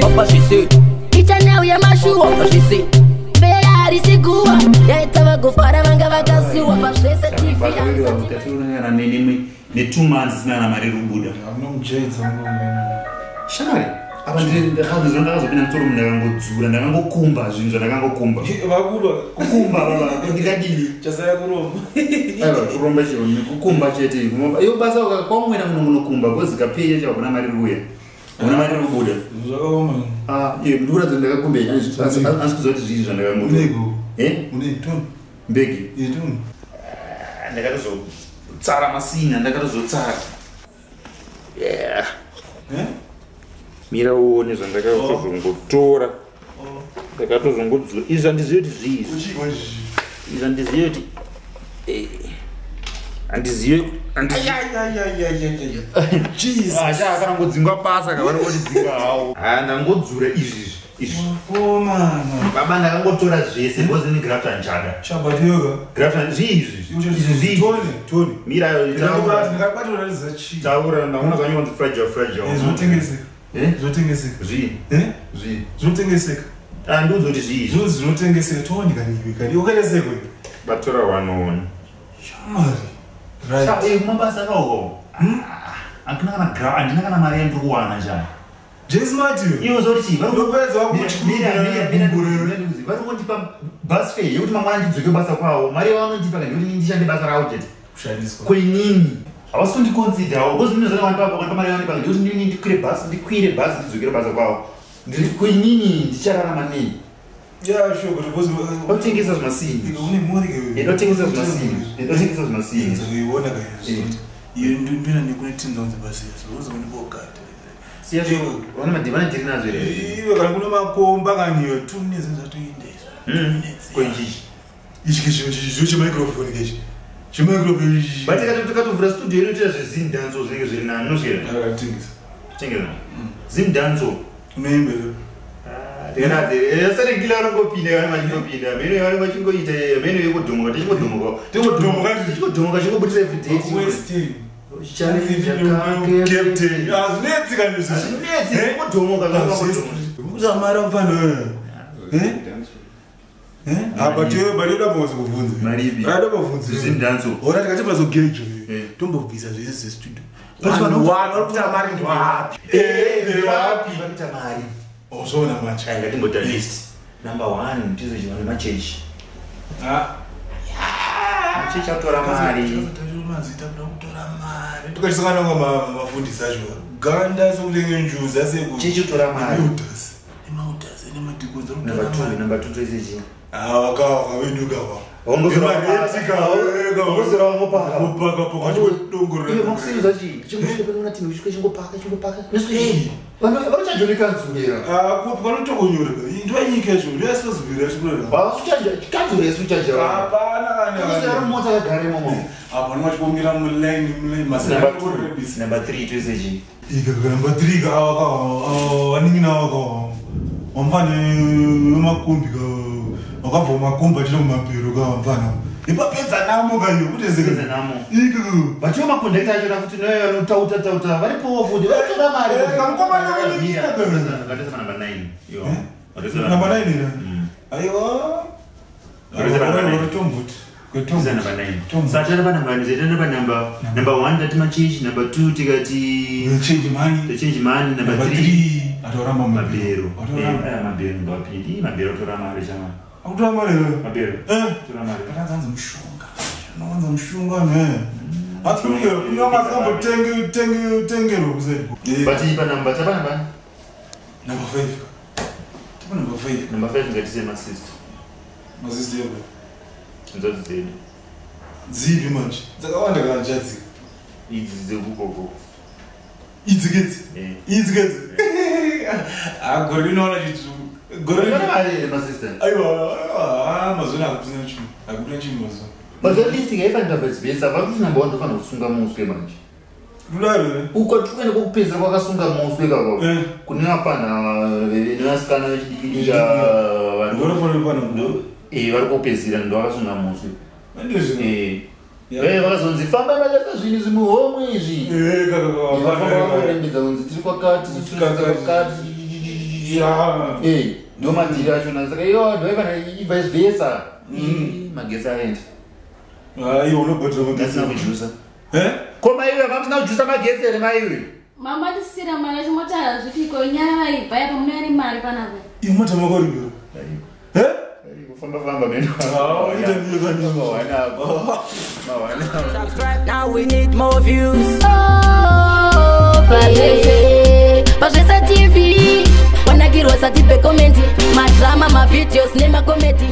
Papa she say Ichana uya mashu Papa she say Beya risigua Yaitava gufara vanga vakasiwa Pashese TV ne 2 months na mari rubuda anomjeza shamari abandire ndakazizwa ndakazopinda mutoro ndakangodzura ndakangokumba zvinhu zvandakangokumba vakuba kukumba baba ndikadini chasaya kuromba aiwa kuromba chero nekukumba chete iyo basa ukakwamwena munokumba kozi kapeya chakuna mari ruya una mari rubuda zvakaoma ndikuratidza ndakakumbei asi kuzoti zvii zvandakangoda une ton mbegi ton ndakatozotsara masina ndakatozotsara mira uone zvandakatozongotora ndakatozongodzura izvi handizivi kuti zvii izvi handizivi kuti akarangodzingwa pasa kavanongodidzinga hawo ndangodzura izvi baba ndakangotora zvese bozini grafta njada grafta zvii taura ndaona zvanyonzi zvinotengeseka ndozoti zvii zvinotengeseka tonikaniwekani ukaneseko batora 101 shamari mabasa kaoko handina kana mari yandiri kuwana njani iwo zoti varikundipa bus fare yekuti mangwana ndidzoke basa kwavo mari yavanondipa kandikuti ndishande basa ravo chete kwenini havasi kundiconsiderawo kozi ndinozanawanipa mari yavanipa ndikuti ndini ndikwire basi ndidzokere basa kwavo ndiri kwenini ndichararama nei otengesa zvimasini ndotengesa zvimasini vana ndiri nazvo iwe kana kuna makomba kaniyo 2 minutes zvatoindezva kwenjichi ichi chinhu chemicrophone kechi chemicrophone tikatobvura studio inoita zvezindanzo zvinenge zviri nani tengesa zindanzo unoimbero sarekila vanongopinda kana vachingopinda mene vanenge vachingoita mene yekudhomoka tichikodhomoka chingobudisa everyday kuzamara mfano ora tikatipazogejo tombobvisa zvese zestudio ozona machingatimbota list number 1 tizochiva nemachechi machechi atora mari tukachisangana mafundisi acho ganda sokulenge njuzi asechechitora mari number 2 toisechi wakawedukawa vanotokonyoreka ndoanyika zvo ndosozvira apana vachipomira mulaini number 3 toisechi number 3 vaninginawaka wamfane wemakombi wakabva makombi achira mumapero kawamfana ipapedza namo kanyo kutezeka namo vatiwo makondakta acho nakuti nayo anotautatauta varipowo futi vatora mari number 9 aiwa tombut number 1 ndati machechi number 2 tikati change money number 3 atoramba mabero ngapindi mabero tora mari chama akutora mari mabero tora mari katanzi mushonga unowanza mushonga ne atikuyo kunyamasambotengero kuzepo but ipa number tapa number 5 tapa number 5 ngatise masist yebo nzoti zedu dzivi manje dzakawanda kana chadzika idzi dzekukoko idzikidzi agori rinoona aiwa mazona akutina chinhu akutina chinhu mazona mazolisi ngaifanira vazivesa vakuti number 1 ndofanira kusunga muswe manje kudaro ukotukene kokupedzisa kwakasunga muswe kako kune vapana nevasikana vechidikidika vari kupedzisira ndo vakasunga muswe vakazonzi famba nakaita zvinhu zvimuhomwe izvi vakurembedza kunzi tiri kwakati ndo madhiri achona saka iyo ndoivana vice versa magesi aenda aiwa unobatira magesi kujusa ko maiwe vamusina kujusa magesi here maiwe mama tisira mara chimotara zvitiko nyaya vaibva yapa munari mari panapa imota makaribira kufamba meno Now we need more views. Oh, Pazesa TV. Wanagirwa satipe komenti. Madrama, ma videos, nema komenti.